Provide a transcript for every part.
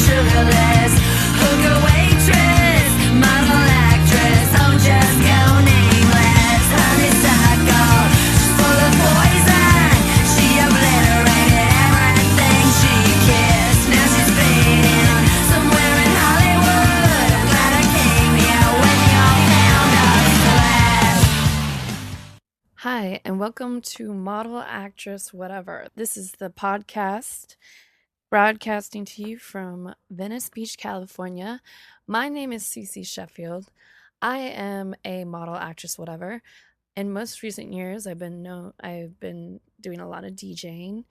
sugarless, hooker waitress, model actress, oh just go nameless, honeysuckle, she's full of poison, she obliterated everything she kissed, now she's fading somewhere in Hollywood. I'm glad I came here when y'all found us last. Hi, and welcome to Model Actress Whatever. This is the podcast broadcasting to you from Venice Beach, California. My name is Sheffield. I am a model actress whatever. In most recent years, I've been doing a lot of DJing,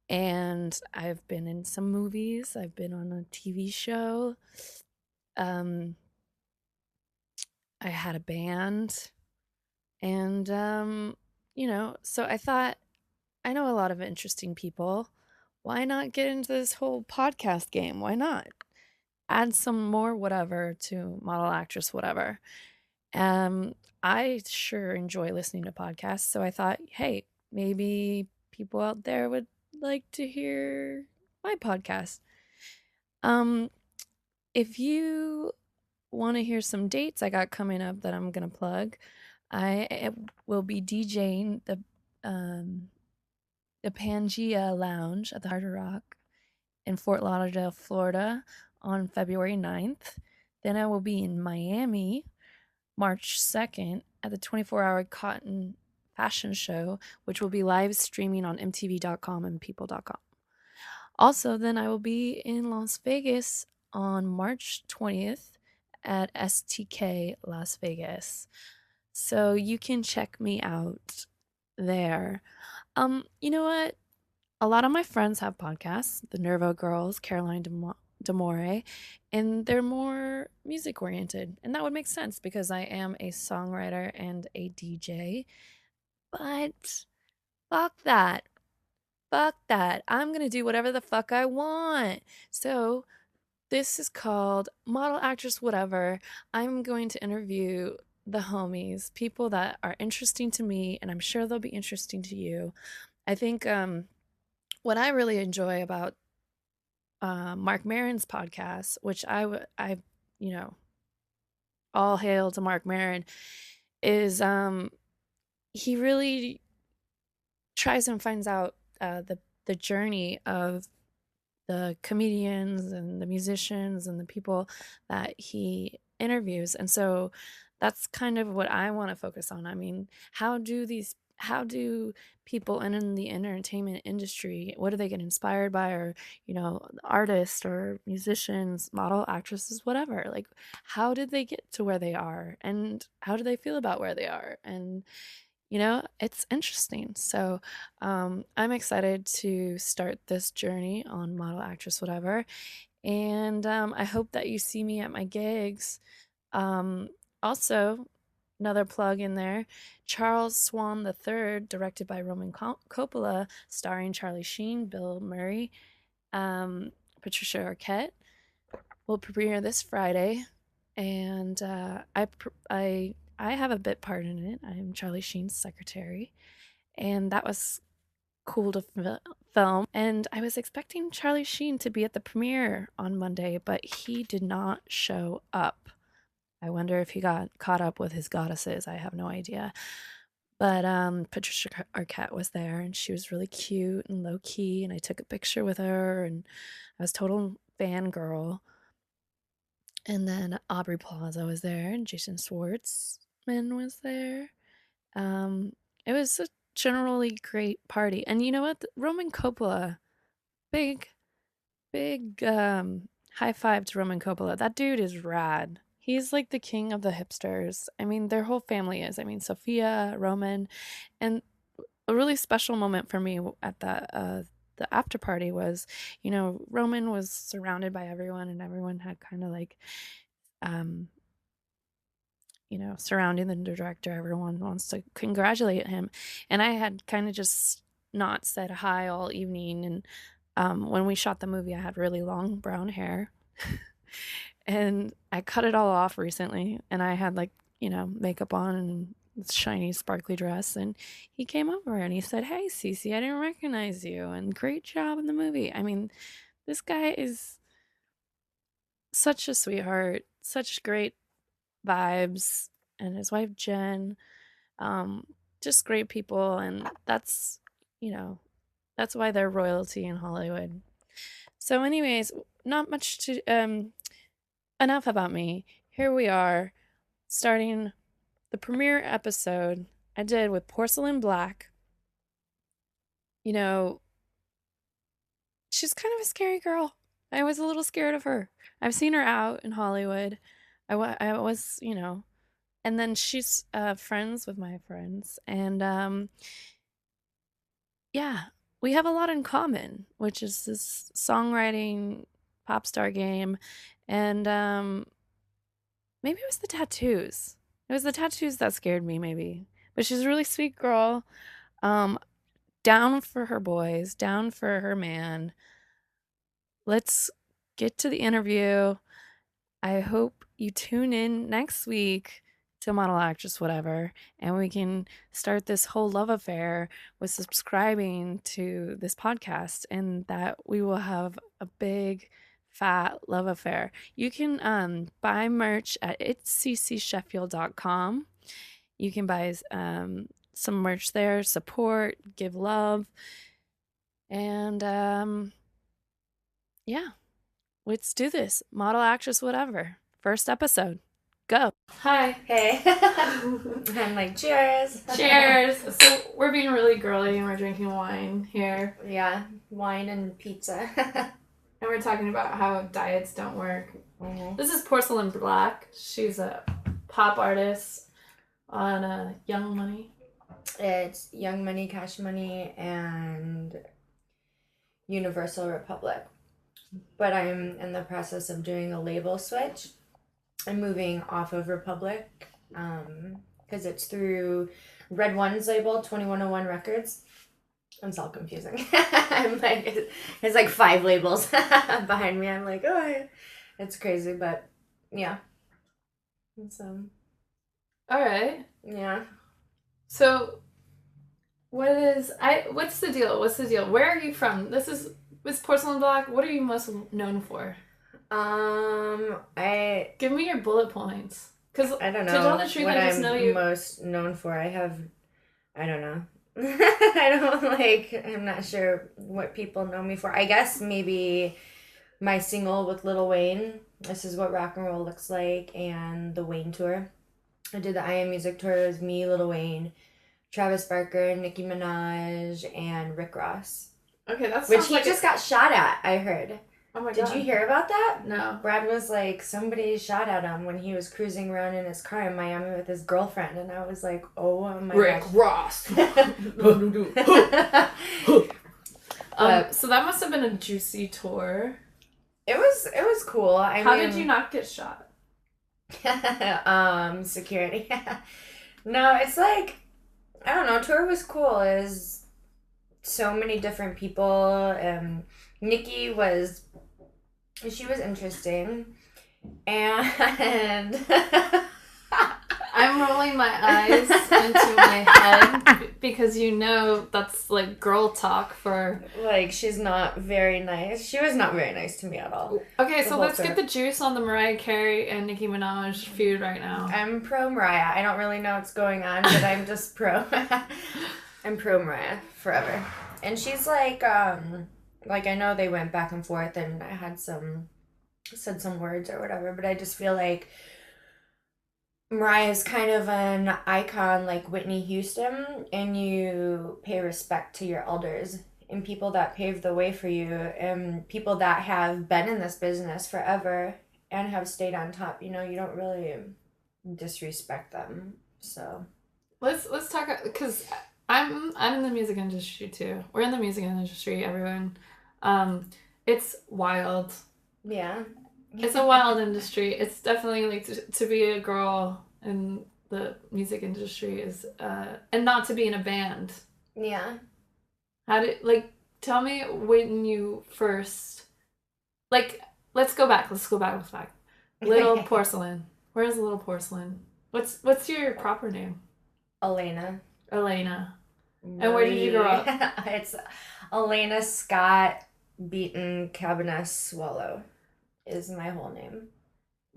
and I've been in some movies. I've been on a TV show. I had a band, and so I thought, I know a lot of interesting people. Why not get into this whole podcast game? Why not add some more whatever to Model Actress Whatever? I sure enjoy listening to podcasts, so I thought, hey, maybe people out there would like to hear my podcast. If you want to hear some dates I got coming up that I'm gonna plug, I will be DJing the Pangea Lounge at the Hard Rock in Fort Lauderdale, Florida on February 9th. Then I will be in Miami March 2nd at the 24-hour Cotton Fashion Show, which will be live streaming on mtv.com and people.com. Also, then I will be in Las Vegas on March 20th at STK Las Vegas. So you can check me out there. You know what? A lot of my friends have podcasts, the Nervo Girls, Caroline D'Amore, and they're more music oriented. And that would make sense because I am a songwriter and a DJ. But fuck that. Fuck that. I'm going to do whatever the fuck I want. So this is called Model Actress Whatever. I'm going to interview the homies, people that are interesting to me, and I'm sure they'll be interesting to you. I think what I really enjoy about Mark Maron's podcast, which all hail to Mark Maron, is he really tries and finds out the journey of the comedians and the musicians and the people that he interviews. And so that's kind of what I want to focus on. I mean, how do people in the entertainment industry, what do they get inspired by, or artists or musicians, model actresses, whatever, like how did they get to where they are and how do they feel about where they are? And it's interesting. So I'm excited to start this journey on Model Actress Whatever, and I hope that you see me at my gigs. Also, another plug in there, Charles Swan III, directed by Roman Coppola, starring Charlie Sheen, Bill Murray, Patricia Arquette, will premiere this Friday, and I have a bit part in it. I'm Charlie Sheen's secretary, and that was cool to film. And I was expecting Charlie Sheen to be at the premiere on Monday, but he did not show up. I wonder if he got caught up with his goddesses. I have no idea. But Patricia Arquette was there, and she was really cute and low-key, and I took a picture with her, and I was total fangirl. And then Aubrey Plaza was there, and Jason Schwartzman was there. It was a generally great party. And you know what? Roman Coppola, big high five to Roman Coppola. That dude is rad. He's like the king of the hipsters. I mean, their whole family is. I mean, Sophia, Roman, and a really special moment for me at the after party was, Roman was surrounded by everyone, and everyone had kind of like, surrounding the director. Everyone wants to congratulate him, and I had kind of just not said hi all evening. And when we shot the movie, I had really long brown hair. And I cut it all off recently, and I had makeup on and this shiny sparkly dress, and he came over and he said, "Hey Cece, I didn't recognize you, and great job in the movie." I mean, this guy is such a sweetheart, such great vibes, and his wife Jen, just great people, and that's, you know, that's why they're royalty in Hollywood. So, anyways, not much to enough about me. Here we are, starting the premiere episode I did with Porcelain Black. You know, she's kind of a scary girl. I was a little scared of her. I've seen her out in Hollywood. I was, and then she's friends with my friends, and yeah, we have a lot in common, which is this songwriting pop star game, and maybe it was the tattoos. It was the tattoos that scared me, maybe. But she's a really sweet girl. Um, down for her boys, down for her man. Let's get to the interview. I hope you tune in next week to Model Actress Whatever, and we can start this whole love affair with subscribing to this podcast, and that we will have a big fat love affair. You can buy merch at itsccsheffield.com. You can buy some merch there, support, give love, and yeah, let's do this. Model Actress Whatever. First episode. Go. Hi. Hey. I'm like, cheers. Cheers. So we're being really girly and we're drinking wine here. Yeah, wine and pizza. And we're talking about how diets don't work. Mm-hmm. This is Porcelain Black. She's a pop artist on Young Money. It's Young Money, Cash Money, and Universal Republic. But I'm in the process of doing a label switch. I'm moving off of Republic because it's through Red One's label, 2101 Records. It's all confusing. I'm like, it's like 5 labels behind me. I'm like, oh, it's crazy, but yeah. So, All right. yeah. So, what's the deal? What's the deal? Where are you from? This is Porcelain Black. What are you most known for? Give me your bullet points. Because I don't know. To tell the truth, what I just I'm know you. most known for. I don't know. I'm not sure what people know me for. I guess maybe my single with Lil Wayne, This Is What Rock and Roll Looks Like, and the Wayne tour. I did the I Am Music tour. It was me, Lil Wayne, Travis Barker, Nicki Minaj, and Rick Ross. Okay, that's which he just got shot at, I heard. Oh my god. Did you hear about that? No. Brad was like, somebody shot at him when he was cruising around in his car in Miami with his girlfriend, and I was like, oh my Rick gosh. Ross. So that must have been a juicy tour. It was cool. How did you not get shot? Security. No, it's like, I don't know, tour was cool. It was so many different people. Nicki was interesting. And I'm rolling my eyes into my head because that's like girl talk for... Like, she's not very nice. She was not very nice to me at all. Okay, so let's get the juice on the Mariah Carey and Nicki Minaj feud right now. I'm pro Mariah. I don't really know what's going on, but I'm just pro. I'm pro Mariah forever. And she's like I know they went back and forth and I had said some words or whatever, but I just feel like Mariah's kind of an icon like Whitney Houston, and you pay respect to your elders and people that paved the way for you and people that have been in this business forever and have stayed on top. You don't really disrespect them. So let's talk, because I'm in the music industry too. We're in the music industry, everyone. It's wild. Yeah. It's a wild industry. It's definitely like to be a girl in the music industry is and not to be in a band. Yeah. Tell me when you first, let's go back. Little Porcelain. Where's Little Porcelain? What's your proper name? Elena. And where did you grow up? It's Elena Scott Beaton Cabanas Swallow is my whole name.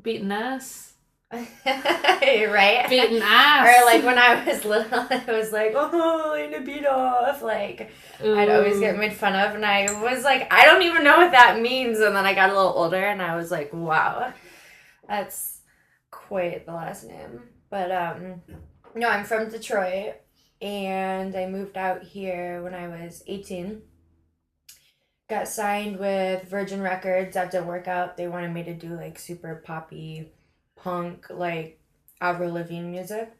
Beaten ass. Right? Beaten ass. Or like when I was little, I was like, oh, I'm gonna beat off. Like, I'd always get made fun of, and I was like, I don't even know what that means. And then I got a little older, and I was like, wow, that's quite the last name. But no, I'm from Detroit, and I moved out here when I was 18. Got signed with Virgin Records. That didn't work out. They wanted me to do like super poppy, punk, like Avril Lavigne music.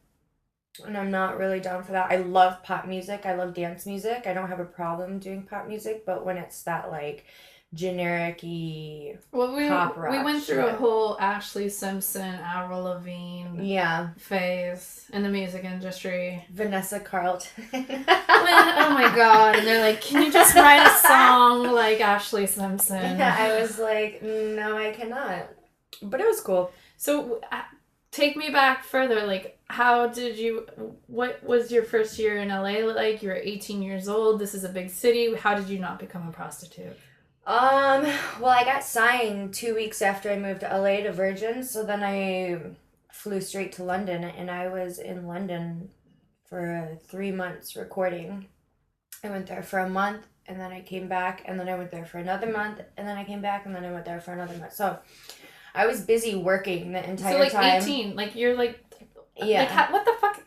And I'm not really down for that. I love pop music. I love dance music. I don't have a problem doing pop music, but when it's that like generic-y pop rock we went through shit. a whole Ashlee Simpson, Avril Lavigne phase in the music industry. Vanessa Carlton. Oh my god. And they're like, can you just write a song like Ashlee Simpson? Yeah, I was like, no, I cannot. But it was cool. So take me back further. Like, what was your first year in LA like? You were 18 years old. This is a big city. How did you not become a prostitute? Well, I got signed 2 weeks after I moved to LA to Virgin, so then I flew straight to London, and I was in London for 3 months recording. I went there for a month, and then I came back, and then I went there for another month, and then I came back, and then I went there for another month. So I was busy working the entire time. 18, like you're like, yeah. Like, what the fuck?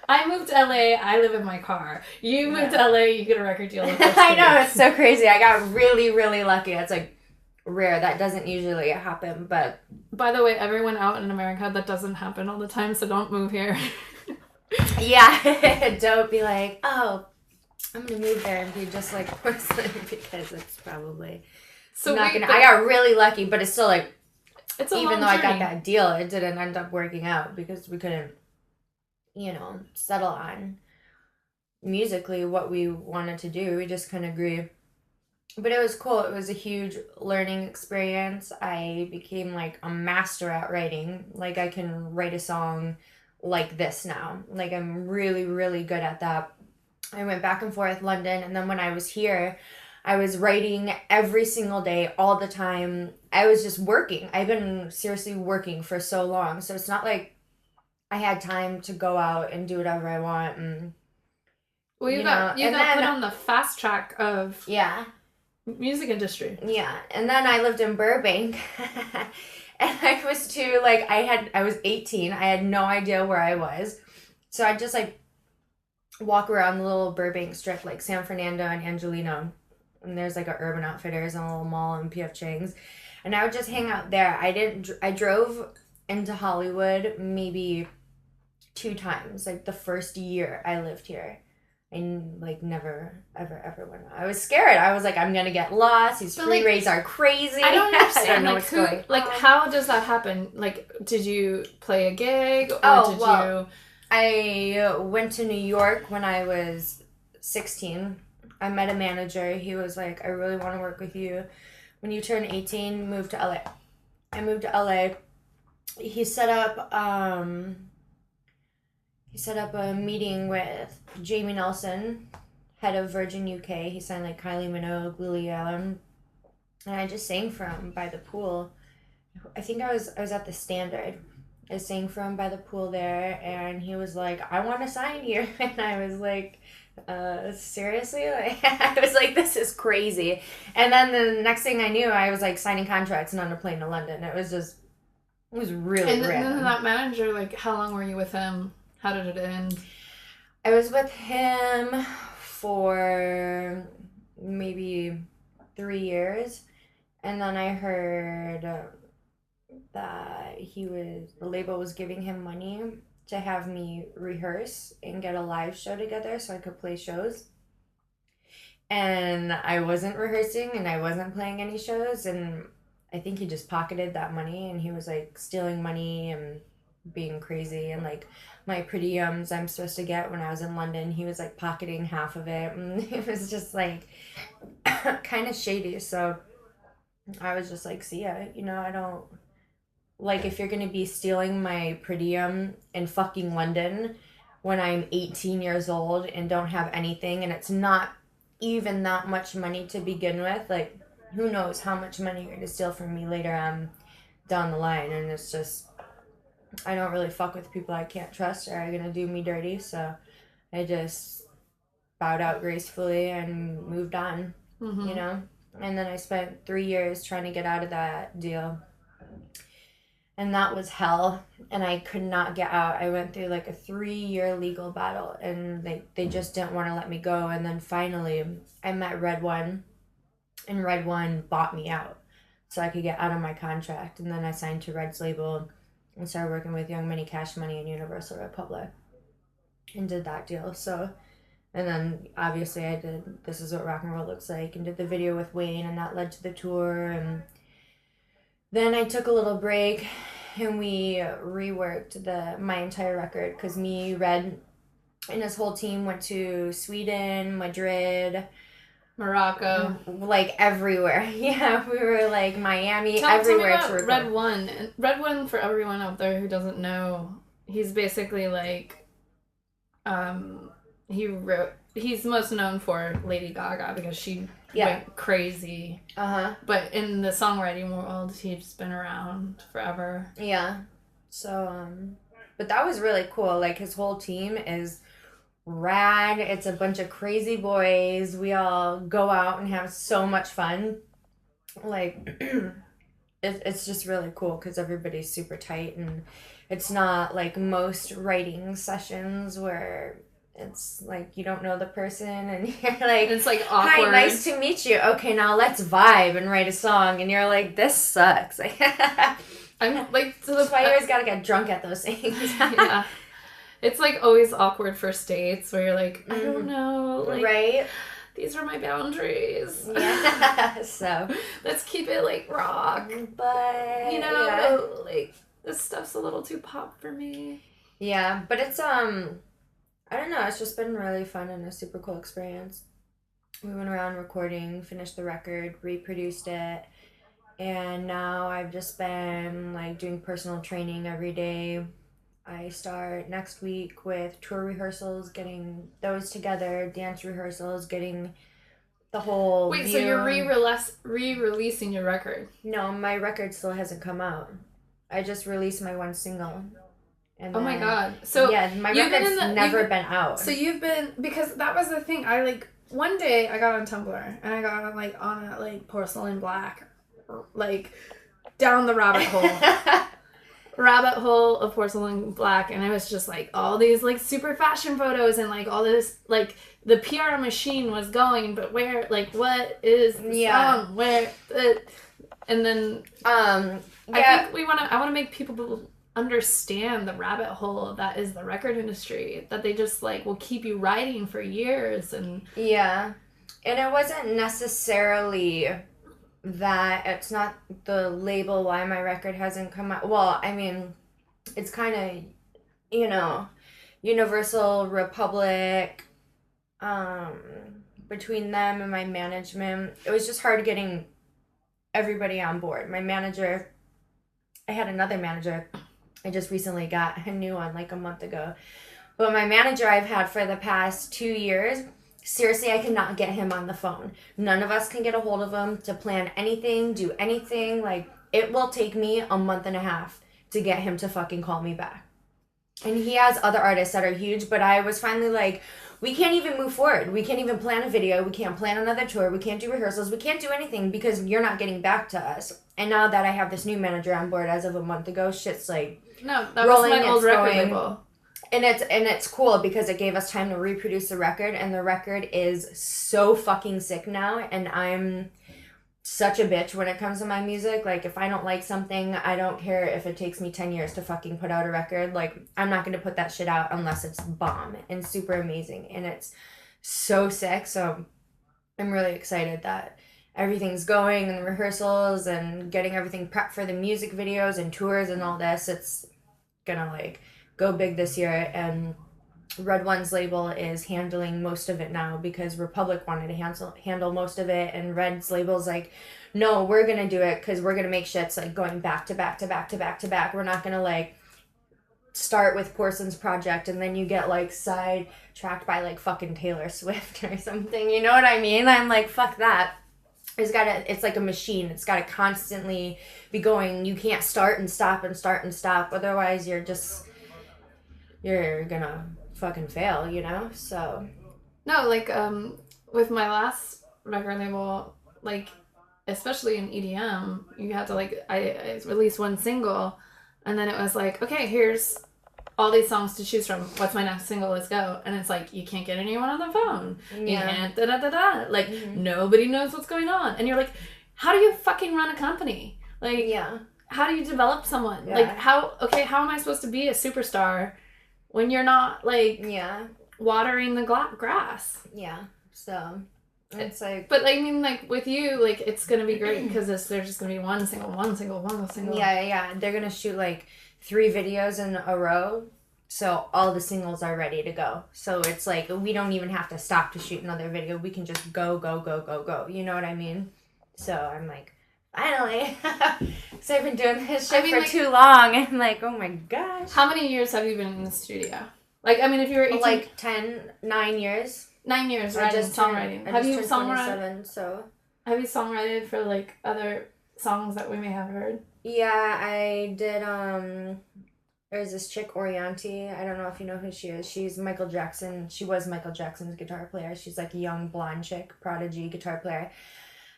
I moved to LA, I live in my car. You moved to LA, you get a record deal. I know, it's so crazy. I got really, really lucky. It's like rare. That doesn't usually happen, but... By the way, everyone out in America, that doesn't happen all the time, so don't move here. Yeah, don't be like, oh, I'm going to move there and be just like Porcelain, because it's probably not going to... I got really lucky, but it's still like... It's a even long though journey. I got that deal, it didn't end up working out because we couldn't, settle on musically what we wanted to do. We just couldn't agree. But it was cool. It was a huge learning experience. I became like a master at writing. Like I can write a song like this now. Like I'm really, really good at that. I went back and forth London, and then when I was here, I was writing every single day, all the time. I was just working. I've been seriously working for so long. So it's not like I had time to go out and do whatever I want. And, well, you got put on the fast track of music industry. Yeah. And then I lived in Burbank. And I was too, like, I was 18. I had no idea where I was. So I'd just, like, walk around the little Burbank strip, like San Fernando and Angelino. And there's, like, a Urban Outfitters and a little mall and P.F. Chang's. And I would just hang out there. I drove into Hollywood maybe 2 times. Like, the first year I lived here. I, like, never, ever went out. I was scared. I was like, I'm going to get lost. These freeways are crazy. I don't understand. I don't know like, what's going on. how does that happen? Like, did you play a gig? Or I went to New York when I was 16. I met a manager. He was like, I really want to work with you. When you turn 18, move to LA. I moved to LA. He set up a meeting with Jamie Nelson, head of Virgin UK. He signed like Kylie Minogue, Lily Allen. And I just sang for him by the pool. I think I was at the Standard. I sang for him by the pool there, and he was like, I want to sign you. And I was like, seriously? Like, I was like, this is crazy. And then the next thing I knew, I was like signing contracts and on a plane to London. It was really random. And then that manager, like, how long were you with him? How did it end? I was with him for maybe 3 years, and then I heard that the label was giving him money to have me rehearse and get a live show together so I could play shows. And I wasn't rehearsing and I wasn't playing any shows, and I think he just pocketed that money, and he was like stealing money and being crazy. And like my per diems I'm supposed to get when I was in London, he was like pocketing half of it, and it was just like kind of shady. So I was just like, see ya, I don't like, if you're gonna be stealing my per diem in fucking London when I'm 18 years old and don't have anything, and it's not even that much money to begin with, like, who knows how much money you're gonna steal from me later on down the line. And it's just, I don't really fuck with people I can't trust or are gonna do me dirty. So I just bowed out gracefully and moved on, you know? And then I spent 3 years trying to get out of that deal. And that was hell. And I could not get out. I went through like a 3-year legal battle and they just didn't want to let me go. And then finally I met Red One, and Red One bought me out so I could get out of my contract. And then I signed to Red's label and started working with Young Money, Cash Money, and Universal Republic and did that deal. So, and then obviously I did This Is What Rock and Roll Looks Like and did the video with Wayne, and that led to the tour. And then I took a little break and we reworked my entire record because me, Red, and his whole team went to Sweden, Madrid, Morocco, like everywhere. Yeah, we were like Miami, tell me everywhere about to record. Red One. Red One, for everyone out there who doesn't know, he's basically like, he's most known for Lady Gaga because she went crazy. But in the songwriting world, he's been around forever. Yeah. So, but that was really cool. Like, his whole team is rad. It's a bunch of crazy boys. We all go out and have so much fun. Like, it's just really cool because everybody's super tight, and it's not like most writing sessions where it's like you don't know the person and you're like, it's like awkward. Hi, nice to meet you. Okay, now let's vibe and write a song. And you're like, this sucks. I'm like, so that's why you always gotta get drunk at those things. Yeah. It's like always awkward first dates where you're like, I don't know, like, right? These are my boundaries. Yeah. So let's keep it like rock, but you know, like this stuff's a little too pop for me. Yeah, but it's I don't know, it's just been really fun and a super cool experience. We went around recording, finished the record, reproduced it, and now I've just been like doing personal training every day. I start next week with tour rehearsals, getting those together, dance rehearsals, getting the whole Wait, so you're re-releasing your record? No, my record still hasn't come out. I just released my one single. And oh my god. So yeah, my record's never been out. So you've been, because that was the thing. I like, one day I got on Tumblr and I got like on a like Porcelain Black, like down the rabbit hole of Porcelain Black, and I was just like all these like super fashion photos and like all this, like the PR machine was going, but where, like, what is the song, where and then I think I want to make people understand the rabbit hole that is the record industry, that they just like will keep you writing for years. And and it wasn't necessarily that, it's not the label why my record hasn't come out. Well, I mean, it's kind of, you know, Universal Republic, between them and my management, it was just hard getting everybody on board. My manager, I had another manager, I just recently got a new one like a month ago, but my manager I've had for the past 2 years, seriously, I cannot get him on the phone. None of us can get a hold of him to plan anything, do anything. Like, it will take me a month and a half to get him to fucking call me back. And he has other artists that are huge, but I was finally like, we can't even move forward. We can't even plan a video. We can't plan another tour. We can't do rehearsals. We can't do anything because you're not getting back to us. And now that I have this new manager on board as of a month ago, shit's like no, that rolling, was my old record label. And it's cool because it gave us time to reproduce the record, and the record is so fucking sick now, and I'm such a bitch when it comes to my music. Like, if I don't like something, I don't care if it takes me 10 years to fucking put out a record. Like, I'm not going to put that shit out unless it's bomb and super amazing, and it's so sick. So I'm really excited that everything's going, and the rehearsals and getting everything prepped for the music videos and tours and all this. It's gonna like go big this year, and Red One's label is handling most of it now because Republic wanted to handle most of it, and Red's label's like, no, we're gonna do it because we're gonna make shit's like going back to back to back to back to back. We're not gonna like start with Porcelain's project and then you get like sidetracked by like fucking Taylor Swift or something, you know what I mean? I'm like, fuck that. it's like a machine. It's got to constantly be going. You can't start and stop and start and stop. Otherwise, you're gonna fucking fail, you know? So. No, like, with my last record label, like, especially in EDM, you have to, like, I released one single, and then it was like, okay, here's all these songs to choose from. What's my next single? Let's go. And it's like, you can't get anyone on the phone. You can't da-da-da-da. Like, nobody knows what's going on. And you're like, how do you fucking run a company? Like, how do you develop someone? Like, how am I supposed to be a superstar when you're not, like, watering the grass? Yeah. So, it's like... But, like, I mean, like, with you, like, it's going to be great because there's just going to be one single. Yeah. They're going to shoot, like, 3 videos in a row, so all the singles are ready to go. So it's like, we don't even have to stop to shoot another video. We can just go. You know what I mean? So I'm like, finally. So I've been doing this shit for too long. I'm like, oh my gosh. How many years have you been in the studio? Like, I mean, if you were 18... Like 9 years. 9 years, right? Just songwriting. Have you songwritten? So. Have you songwrited for, like, other songs that we may have heard? Yeah, I did, there's this chick, Orianti. I don't know if you know who she is. She was Michael Jackson's guitar player. She's like a young blonde chick, prodigy guitar player.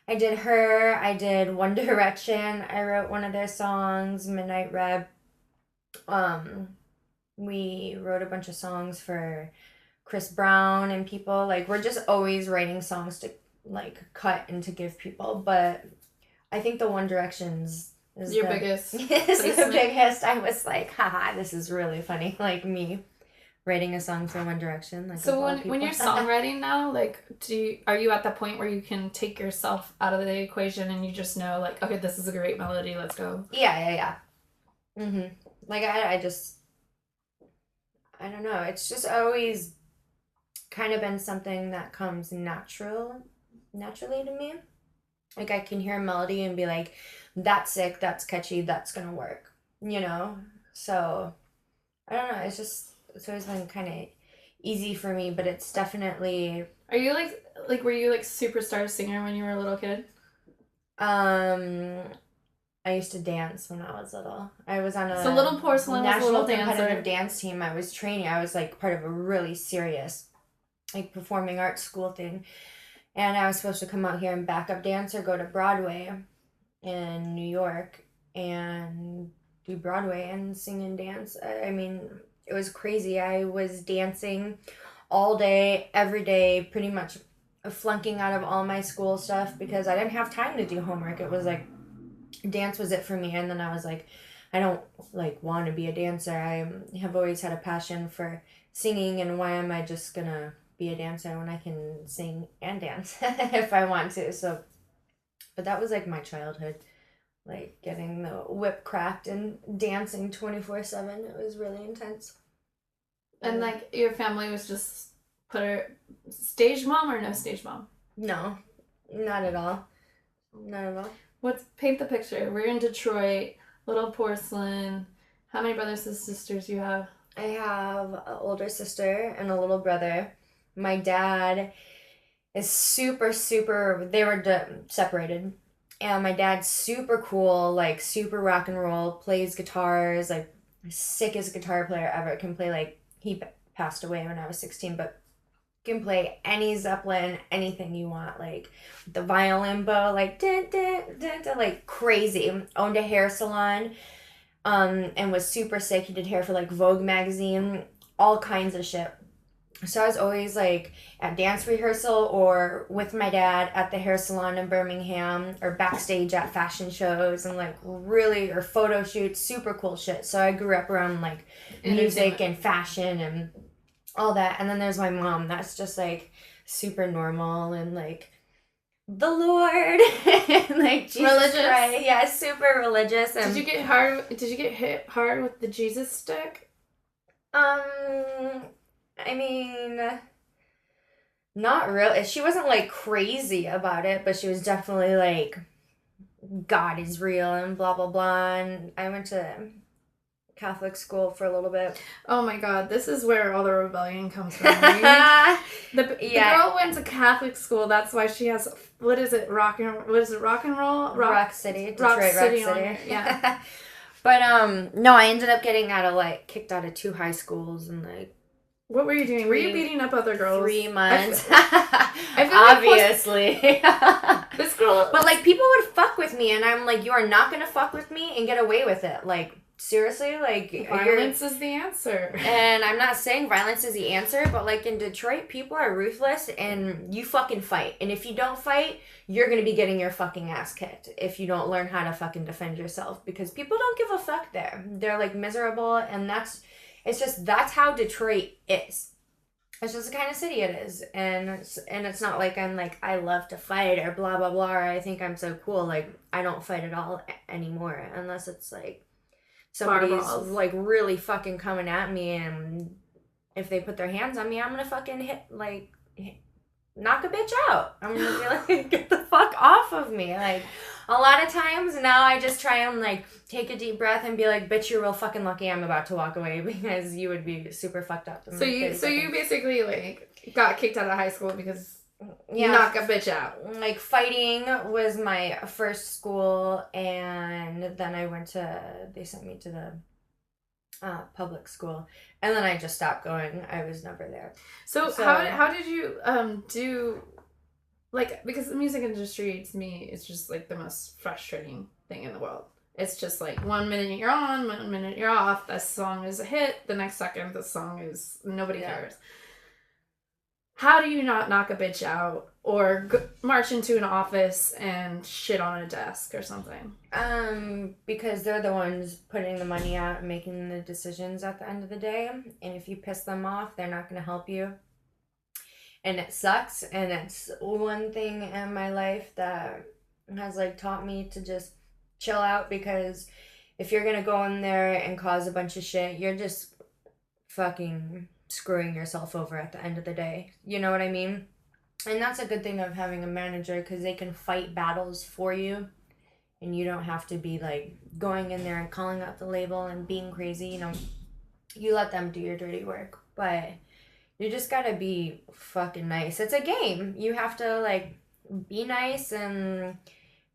I did her. I did One Direction. I wrote one of their songs, Midnight Red. We wrote a bunch of songs for Chris Brown and people. Like, we're just always writing songs to, like, cut and to give people. But I think the One Direction's is your biggest. Is the biggest. I was like, haha, this is really funny. Like, me writing a song for One Direction. Like, so when you're songwriting now, like, are you at the point where you can take yourself out of the equation and you just know, like, okay, this is a great melody, let's go? Yeah. Like, I don't know. It's just always kind of been something that comes naturally to me. Like, I can hear a melody and be like, that's sick, that's catchy, that's gonna work, you know? So, I don't know, it's always been kind of easy for me, but it's definitely... Are you, like, were you, like, superstar singer when you were a little kid? I used to dance when I was little. I was on a Little Porcelain was a little competitive dance team. I was training. I was, like, part of a really serious, like, performing arts school thing. And I was supposed to come out here and backup dance or go to Broadway in New York and do Broadway and sing and dance. I mean, it was crazy. I was dancing all day, every day, pretty much flunking out of all my school stuff because I didn't have time to do homework. It was like, dance was it for me. And then I was like, I don't, like, want to be a dancer. I have always had a passion for singing, and why am I just gonna be a dancer when I can sing and dance if I want to? So, but that was, like, my childhood, like, getting the whip cracked and dancing 24/7. It was really intense. And, like, your family was just stage mom or no stage mom? No, not at all. Paint the picture. We're in Detroit, Little Porcelain. How many brothers and sisters do you have? I have an older sister and a little brother. My dad is super, they were separated. And my dad's super cool, like, super rock and roll, plays guitars, like, sickest guitar player ever. Can play, like, he passed away when I was 16, but can play any Zeppelin, anything you want, like, the violin bow, like, like, crazy. Owned a hair salon, and was super sick. He did hair for, like, Vogue magazine, all kinds of shit. So I was always, like, at dance rehearsal or with my dad at the hair salon in Birmingham or backstage at fashion shows and, like, or photo shoots, super cool shit. So I grew up around, like, music and fashion and all that. And then there's my mom. That's just, like, super normal and, like, the Lord and, like, Jesus religious. Christ. Yeah, super religious. And, Did you get hit hard with the Jesus stick? I mean, not really. She wasn't, like, crazy about it, but she was definitely like, God is real and blah, blah, blah. And I went to Catholic school for a little bit. Oh my god, this is where all the rebellion comes from. Right? The girl went to Catholic school. That's why she has, what is it, rock and roll? Rock City, Detroit Rock City. Yeah. But no, I ended up getting kicked out of 2 high schools and like. What were you doing? Were you beating up other girls? 3 months. I feel Obviously. This girl. But like people would fuck with me, and I'm like, you are not gonna fuck with me and get away with it. Like seriously, like violence is the answer. And I'm not saying violence is the answer, but like in Detroit, people are ruthless, and you fucking fight. And if you don't fight, you're gonna be getting your fucking ass kicked if you don't learn how to fucking defend yourself, because people don't give a fuck there. They're like miserable, and that's how Detroit is. It's just the kind of city it is. And it's not like I'm like, I love to fight or blah, blah, blah, or I think I'm so cool. Like, I don't fight at all anymore unless it's like somebody's like really fucking coming at me, and if they put their hands on me, I'm gonna fucking knock a bitch out. I'm gonna be like, get the fuck off of me. Like, a lot of times now I just try and like take a deep breath and be like, bitch, you're real fucking lucky I'm about to walk away, because you would be super fucked up. So you basically like got kicked out of high school because you knock a bitch out. Like, fighting was my first school, and then they sent me to the public school, and then I just stopped going. I was never there. So how did you do, like, because the music industry to me is just like the most frustrating thing in the world. It's just like 1 minute you're on, 1 minute you're off. This song is a hit. The next second, the song is nobody cares. How do you not knock a bitch out or march into an office and shit on a desk or something? Because they're the ones putting the money out and making the decisions at the end of the day. And if you piss them off, they're not going to help you. And it sucks. And it's one thing in my life that has like taught me to just chill out, because if you're going to go in there and cause a bunch of shit, you're just fucking screwing yourself over at the end of the day. You know what I mean? And that's a good thing of having a manager, because they can fight battles for you, and you don't have to be like going in there and calling out the label and being crazy. You know, you let them do your dirty work, but you just gotta be fucking nice. It's a game. You have to like be nice and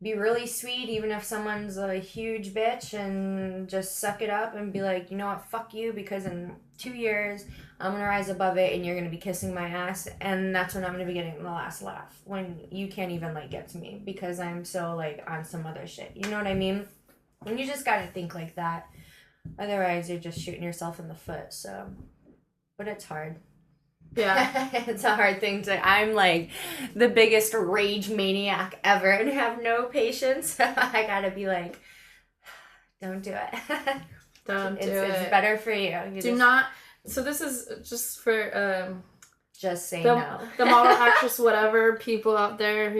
be really sweet, even if someone's a huge bitch, and just suck it up and be like, you know what, fuck you, because in 2 years I'm gonna rise above it and you're gonna be kissing my ass, and that's when I'm gonna be getting the last laugh, when you can't even like get to me because I'm so like on some other shit. You know what I mean? And you just gotta think like that. Otherwise you're just shooting yourself in the foot. So, but it's hard. Yeah. It's a hard thing to. I'm like the biggest rage maniac ever and have no patience. I gotta be like, don't do it. Don't do it. It's better for you. Do not. So this is just for just say no. The model, actress, whatever people out there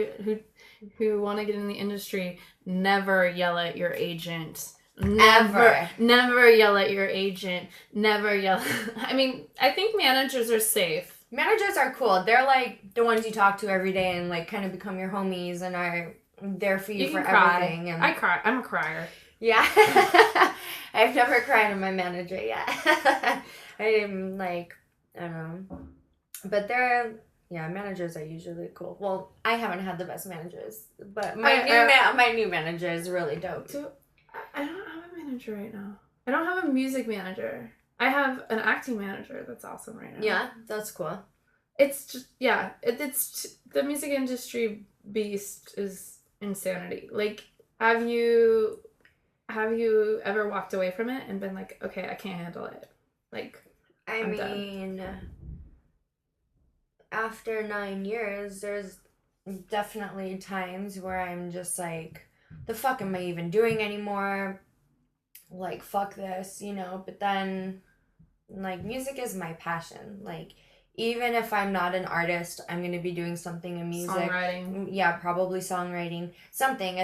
who want to get in the industry, never yell at your agent. Never yell at your agent. Never yell. I mean, I think managers are safe. Managers are cool. They're like the ones you talk to every day and like kind of become your homies and are there for you for everything. And I cry. I'm a crier. Yeah. I've never cried on my manager yet. I'm like, I don't know. But managers are usually cool. Well, I haven't had the best managers, but my new manager is really dope. So I don't have a manager right now. I don't have a music manager. I have an acting manager that's awesome right now. Yeah, that's cool. It's just, it's the music industry beast is insanity. Like, have you ever walked away from it and been like, okay, I can't handle it? Like, I'm done. After 9 years, there's definitely times where I'm just like, the fuck am I even doing anymore? Like, fuck this, you know? But then, like, music is my passion. Like, even if I'm not an artist, I'm going to be doing something in music. Songwriting. Yeah, probably songwriting. Something.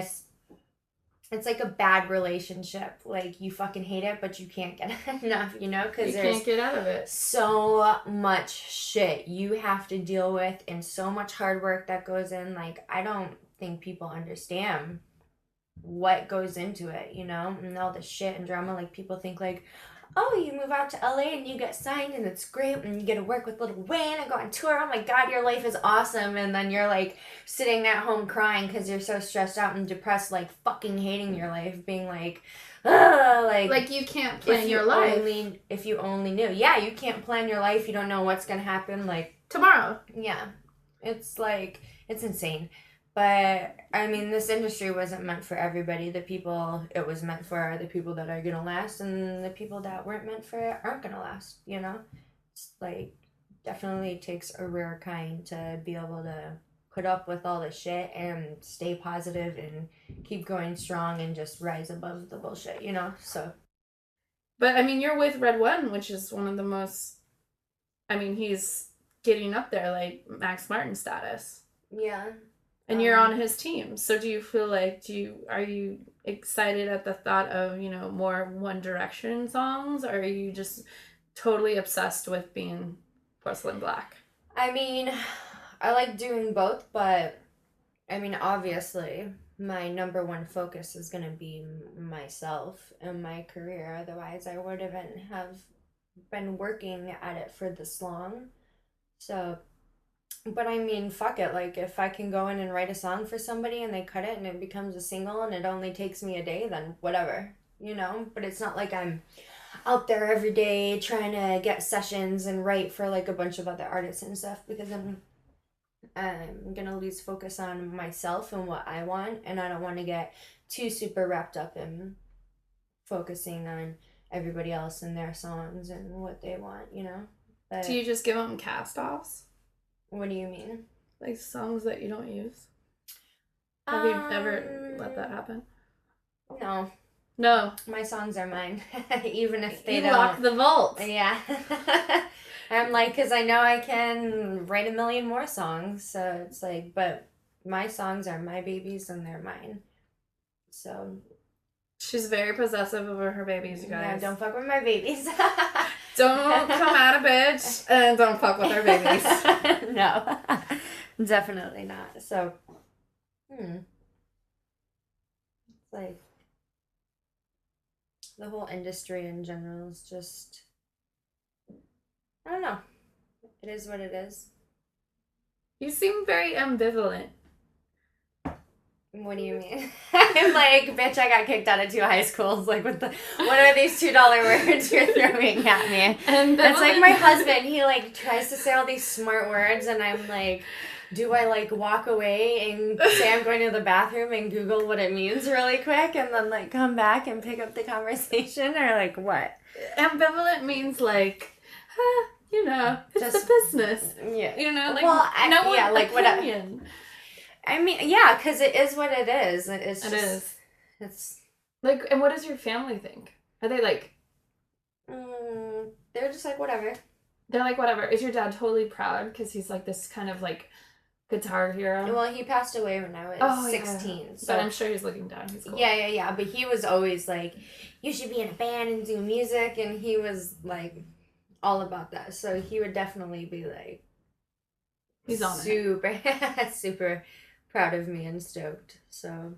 It's like a bad relationship. Like, you fucking hate it, but you can't get enough, you know? Because you can't get out of it. So much shit you have to deal with and so much hard work that goes in. Like, I don't think people understand. what goes into it, you know, and all the shit and drama. Like, people think like, oh, you move out to LA and you get signed and it's great and you get to work with Lil Wayne and go on tour. Oh my God, your life is awesome. And then you're like sitting at home crying because you're so stressed out and depressed, like fucking hating your life, being like, ugh, like you can't plan your life. If you only knew. Yeah, you can't plan your life. You don't know what's going to happen like tomorrow. Yeah. It's like, it's insane. But, I mean, this industry wasn't meant for everybody. The people it was meant for are the people that are going to last, and the people that weren't meant for it aren't going to last, you know? It's like, definitely takes a rare kind to be able to put up with all the shit and stay positive and keep going strong and just rise above the bullshit, you know? So. But, I mean, you're with Red One, which is one of the most, I mean, he's getting up there, like, Max Martin status. Yeah. And you're on his team. So do you feel like, are you excited at the thought of, you know, more One Direction songs? Or are you just totally obsessed with being Porcelain Black? I mean, I like doing both, but I mean, obviously, my number one focus is going to be myself and my career. Otherwise, I wouldn't have been working at it for this long. So, but I mean, fuck it. Like, if I can go in and write a song for somebody and they cut it and it becomes a single and it only takes me a day, then whatever, you know? But it's not like I'm out there every day trying to get sessions and write for, like, a bunch of other artists and stuff, because I'm gonna lose focus on myself and what I want, and I don't want to get too super wrapped up in focusing on everybody else and their songs and what they want, you know? But do you just give them cast-offs? what do you mean? Like songs that you don't use? Have you ever let that happen? No. No. My songs are mine, even if they you don't. lock the vault. Yeah. I'm like, because I know I can write a million more songs, so it's like, but my songs are my babies and they're mine. So. She's very possessive over her babies, you guys. Yeah, don't fuck with my babies. Don't come at a bitch and don't fuck with her babies. No, definitely not. So, it's like the whole industry in general is just, I don't know. It is what it is. You seem very ambivalent. What do you mean? I'm like, bitch, I got kicked out of 2 high schools. Like, what are these $2 words you're throwing at me? And it's like my husband, he like tries to say all these smart words and I'm like, do I like walk away and say I'm going to the bathroom and Google what it means really quick and then like come back and pick up the conversation, or like what? Ambivalent means like, you know, it's just the business. Yeah. You know, like, well, no yeah, like opinion. What I mean, yeah, because it is what it is. It's like, and what does your family think? Are they like? They're just like whatever. They're like whatever. Is your dad totally proud because he's like this kind of like guitar hero? Well, he passed away when I was 16. Yeah. So but I'm sure he's looking down. He's cool. Yeah. But he was always like, you should be in a band and do music, and he was like all about that. So he would definitely be like, he's on super, super proud of me and stoked. So,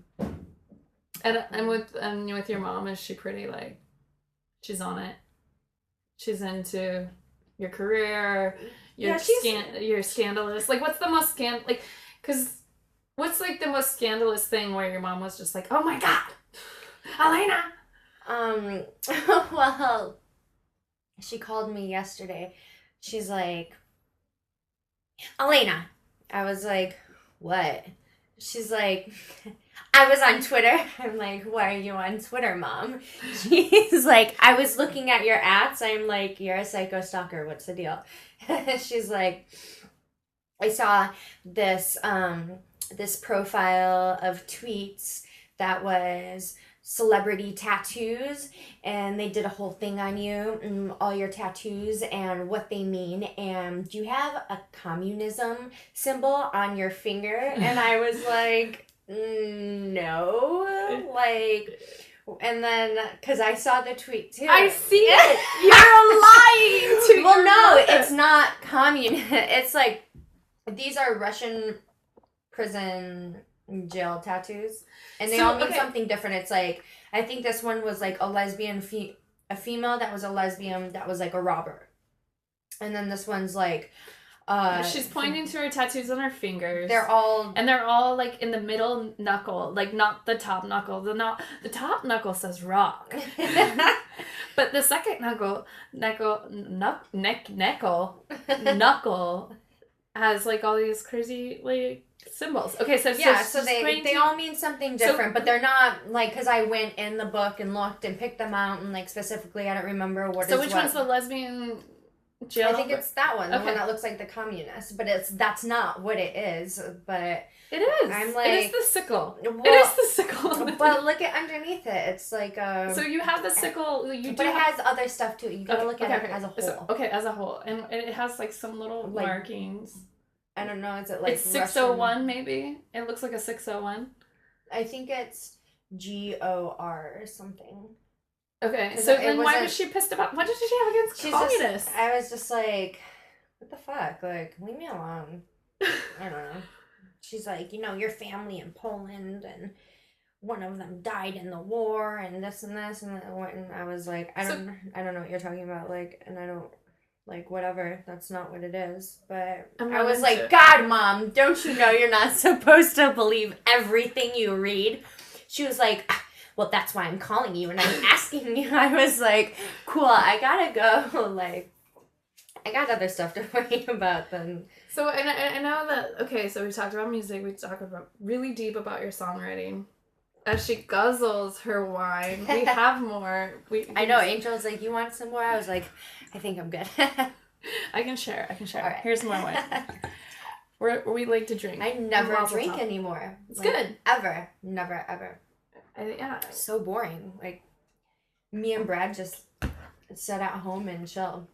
and with your mom, is she pretty like, she's on it? She's into your career. You're scandalous. Like, what's the most what's like the most scandalous thing where your mom was just like, oh my God, Elena? Well, she called me yesterday. She's like, Elena. I was like, what? She's like, I was on Twitter. I'm like, why are you on Twitter, Mom? She's like, I was looking at your ads. I'm like, you're a psycho stalker. What's the deal? She's like, I saw this this profile of tweets that was celebrity tattoos, and they did a whole thing on you and all your tattoos and what they mean, and do you have a communism symbol on your finger? And I was like, no, like, and then because I saw the tweet too. I see it. You're lying to well, no, it's not communist. It's like, these are Russian prison jail tattoos, and they So, all mean okay. something different. It's like, I think this one was like a lesbian, a female that was a lesbian that was like a robber, and then this one's like, She's pointing to her tattoos on her fingers. they're all like in the middle knuckle, like not the top knuckle. The top knuckle says rock, but the second knuckle has like all these crazy like symbols. Okay, so yeah, so they all mean something different, but they're not like, because I went in the book and looked and picked them out, and like specifically I don't remember what. So which one's the lesbian jail? I think it's that one, the Okay. one that looks like the communist, but that's not what it is. But It is. I'm like, it is the sickle. well, it is the sickle. But look at underneath it. It's like So you have the sickle. but it has other stuff too. You gotta look at it as a whole. So, okay, as a whole, and it has like some little Like, markings. I don't know. Is it like It's 601 maybe? It looks like a 601. I think it's GOR or something. Okay, 'Cause so it then was why a- was she pissed about? What did she have against communists? I was just like, what the fuck? Like, leave me alone. I don't know. She's like, your family in Poland, and one of them died in the war, and this and this, and I was like, I don't know what you're talking about, like, and I don't, like, whatever, that's not what it is, but I was like, God, Mom, don't you know you're not supposed to believe everything you read? She was like, well, that's why I'm calling you, and I'm asking you. I was like, cool, I gotta go, like, I got other stuff to worry about than... So, and I know that, okay, so we talked about music, we talked about really deep about your songwriting. As she guzzles her wine, we have more. I know, Angel's like, you want some more? I was like, I think I'm good. I can share. All right. Here's more wine. We like to drink. I never Mazel drink tov. anymore. It's Like, good. Ever. Never, ever. Yeah. So boring. Like, me and Brad just sit at home and chill.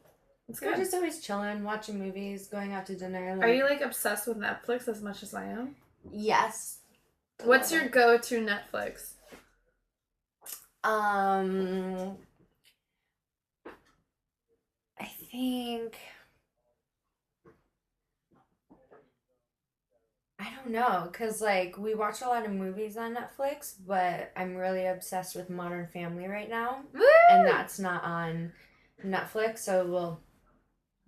It's We're good. just always chilling, watching movies, going out to dinner. Like, Are you like obsessed with Netflix as much as I am? Yes. What's your go-to Netflix? I think... I don't know, because, like, we watch a lot of movies on Netflix, but I'm really obsessed with Modern Family right now. Woo! And that's not on Netflix, so we'll,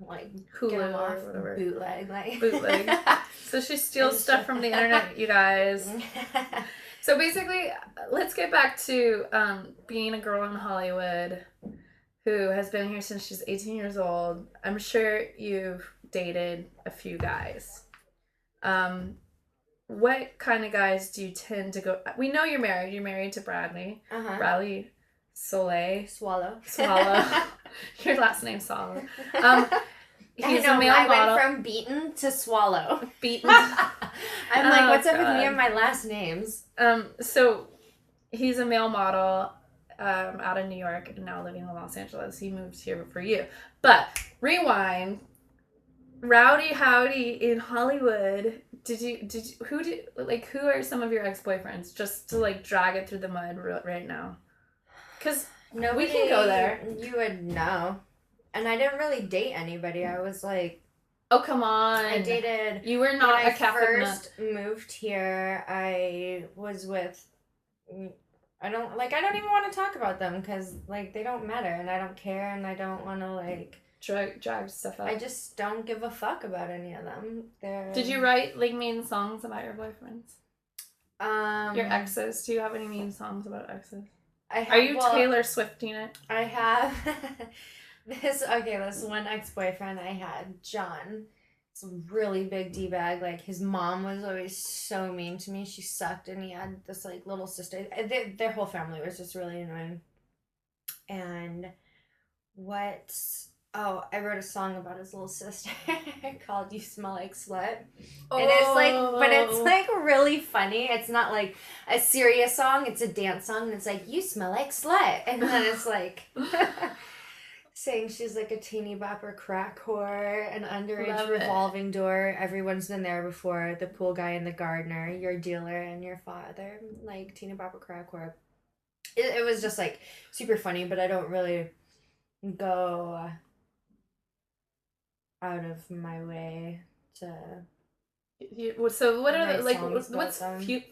like, Hulu get them or off whatever. bootleg. Like. Bootleg. So she steals stuff from the internet, you guys. So basically, let's get back to being a girl in Hollywood who has been here since she's 18 years old. I'm sure you've dated a few guys. What kind of guys do you tend to go... We know you're married. You're married to Bradley. Uh-huh. Bradley Soleil. Swallow. Your last name's Swallow. He's I a male model. went from beaten to swallow. Beaten. I'm like, what's up with me God. and my last names? So he's a male model out of New York and now living in Los Angeles. He moved here for you. But rewind. Rowdy Howdy in Hollywood. Who are some of your ex-boyfriends, just to like drag it through the mud right now? Because we can go there. You would know. And I didn't really date anybody. I was like, Oh, come on. I dated. You were not when a Catholic I nut. first moved here, I was with. I don't even want to talk about them because like they don't matter and I don't care and I don't want to like Drag stuff up. I just don't give a fuck about any of them. Did you write like mean songs about your boyfriends? Your exes? Do you have any mean songs about exes? Are you Taylor Swifting it? I have this one ex-boyfriend I had, John. It's a really big D-bag. Like, his mom was always so mean to me. She sucked, and he had this, like, little sister. Their whole family was just really annoying. And I wrote a song about his little sister called You Smell Like Slut. And it's like, but it's like really funny. It's not like a serious song. It's a dance song. And it's like, you smell like slut. And then it's like saying she's like a teeny bopper crack whore, an underage revolving door. Everyone's been there before. The pool guy and the gardener, your dealer and your father. Like teeny bopper crack whore. It was just like super funny, but I don't really go out of my way to. So what are write the, like songs what's about them.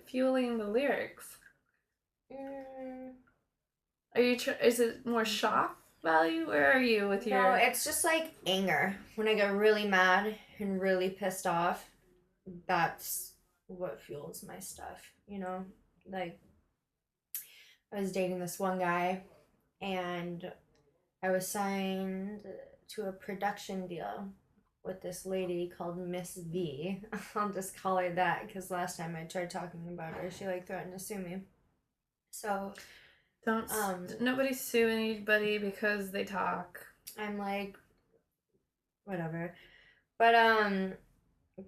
fueling the lyrics? Mm, Are you? Is it more shock value? Where are you with your? no, it's just like anger. When I get really mad and really pissed off, that's what fuels my stuff, you know? Like, I was dating this one guy, and I was signed to a production deal with this lady called Miss V. I'll just call her that because last time I tried talking about her, she like threatened to sue me. So Don't nobody sue anybody because they talk. I'm like, whatever. But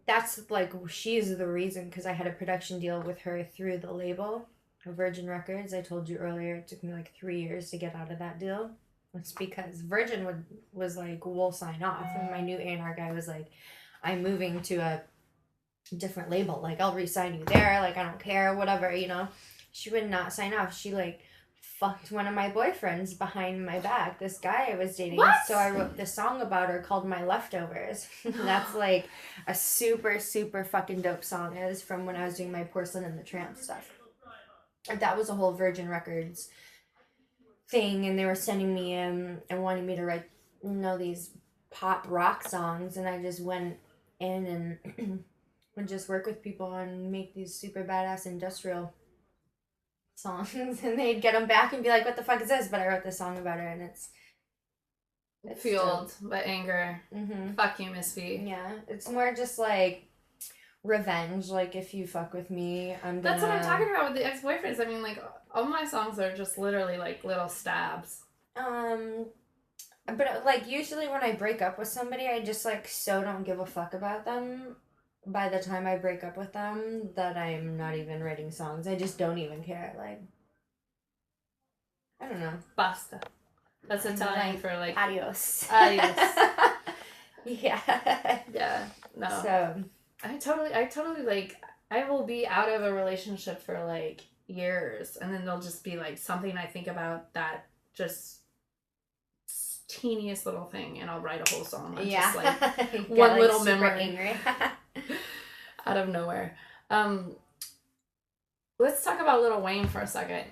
that's like, she's the reason, because I had a production deal with her through the label, Virgin Records. I told you earlier it took me like 3 years to get out of that deal. It's because Virgin was like, we'll sign off, and my new A&R guy was like, I'm moving to a different label, like I'll re-sign you there, like I don't care, whatever, you know. She would not sign off. She like fucked one of my boyfriends behind my back, this guy I was dating. What? So I wrote this song about her called My Leftovers. That's like a super super fucking dope song. It was from when I was doing my Porcelain and the Tramp stuff. And that was a whole Virgin Records thing, and they were sending me and wanting me to write, you know, these pop rock songs, and I just went in and would just work with people and make these super badass industrial songs, and they'd get them back and be like, what the fuck is this? But I wrote this song about her, and it's Fueled by anger. Mm-hmm. Fuck you, Miss V. Yeah, it's more just like revenge. Like, if you fuck with me, I'm gonna... That's what I'm talking about with the ex-boyfriends. I mean, like, all my songs are just literally like little stabs. But like, usually when I break up with somebody, I just like so don't give a fuck about them by the time I break up with them that I'm not even writing songs. I just don't even care. Like, I don't know. Basta. That's Italian for like adios. Adios. Yeah. Yeah. No. So I totally like, I will be out of a relationship for like years, and then there'll just be like something I think about that just teeniest little thing, and I'll write a whole song on just like one little super memory angry. out of nowhere. Let's talk about Lil Wayne for a second.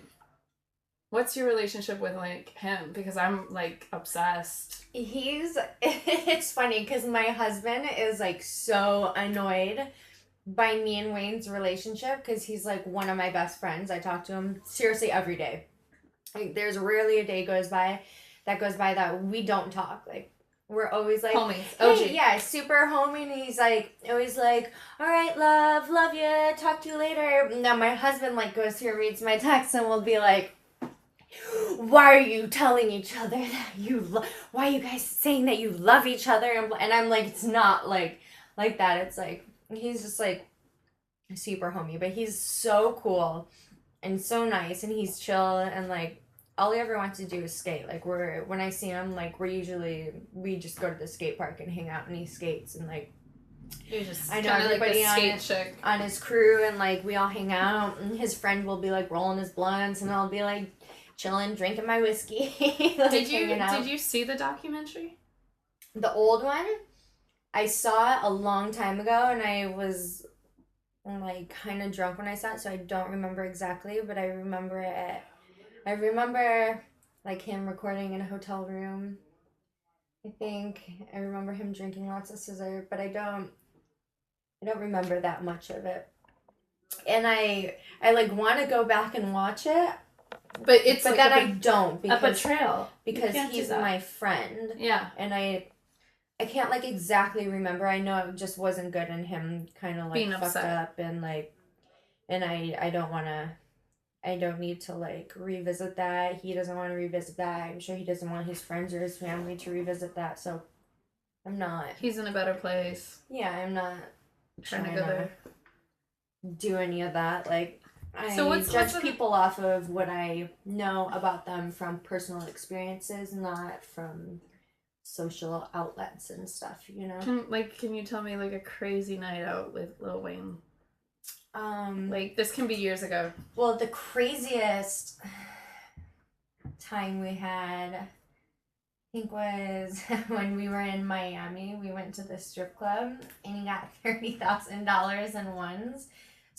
What's your relationship with like him? Because I'm like obsessed. It's funny because my husband is like so annoyed by me and Wayne's relationship because he's like one of my best friends. I talk to him seriously every day. Like, there's rarely a day goes by that we don't talk. Like, we're always like, Homies. hey, OG. yeah, super homie. And he's like, always like, all right, love you, talk to you later. Now my husband like goes through and reads my text and will be like, why are you telling each other that why are you guys saying that you love each other? And I'm like, it's not like that. It's like, he's just like super homie, but he's so cool and so nice, and he's chill, and like all he ever wants to do is skate. Like, when I see him, like we just go to the skate park and hang out, and he skates, and like You're just I know kinda everybody like the skate chick. on his crew, and like we all hang out, and his friend will be like rolling his blunts, and I'll be like chilling, drinking my whiskey. Like, Did hanging you see the documentary? The old one? I saw it a long time ago, and I was like kind of drunk when I saw it, so I don't remember exactly, but I remember it. I remember like him recording in a hotel room. I think I remember him drinking lots of scissor, but I don't remember that much of it. And I like want to go back and watch it, But it's but like then I don't, a betrayal. because You can't do he's that. my friend. Yeah. And I can't like exactly remember. I know it just wasn't good, and him kind of like Being fucked upset. up, and like, and I don't need to like revisit that. He doesn't want to revisit that. I'm sure he doesn't want his friends or his family to revisit that. So I'm not. He's in a better place. Yeah, I'm not Trying to trying go there. do any of that. Like, I So what's judge the- people off of what I know about them from personal experiences, not from social outlets and stuff, you know? Can you tell me like a crazy night out with Lil Wayne? Like, Like, this can be years ago. well, the craziest time we had, I think, was when we were in Miami. We went to the strip club, and he got $30,000 in ones.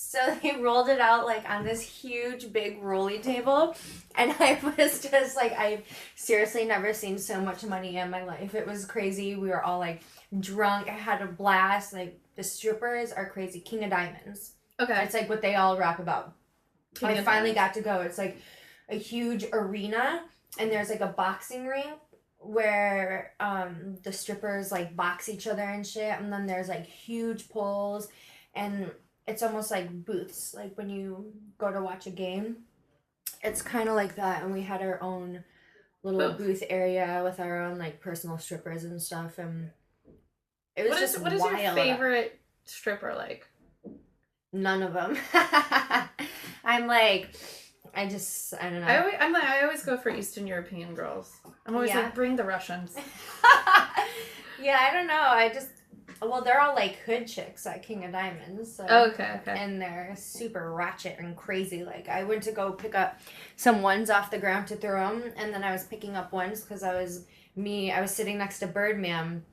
So they rolled it out like on this huge big rolly table, and I was just like, I've seriously never seen so much money in my life. It was crazy. We were all like drunk. I had a blast. Like the strippers are crazy. King of Diamonds. Okay. It's like what they all rap about. King I of finally Diamonds. got to go. It's like a huge arena, and there's like a boxing ring where the strippers like box each other and shit, and then there's like huge poles, and it's almost like booths, like when you go to watch a game. It's kind of like that, and we had our own little booth area with our own like personal strippers and stuff, and it was just what is wild. your favorite stripper like? None of them. I'm like, I don't know. I always go for Eastern European girls. I'm always Yeah. like, bring the Russians. Yeah, I don't know. Well, they're all like hood chicks at King of Diamonds. So. Okay. And they're super ratchet and crazy. Like, I went to go pick up some ones off the ground to throw them, and then I was picking up ones because I was sitting next to Birdman,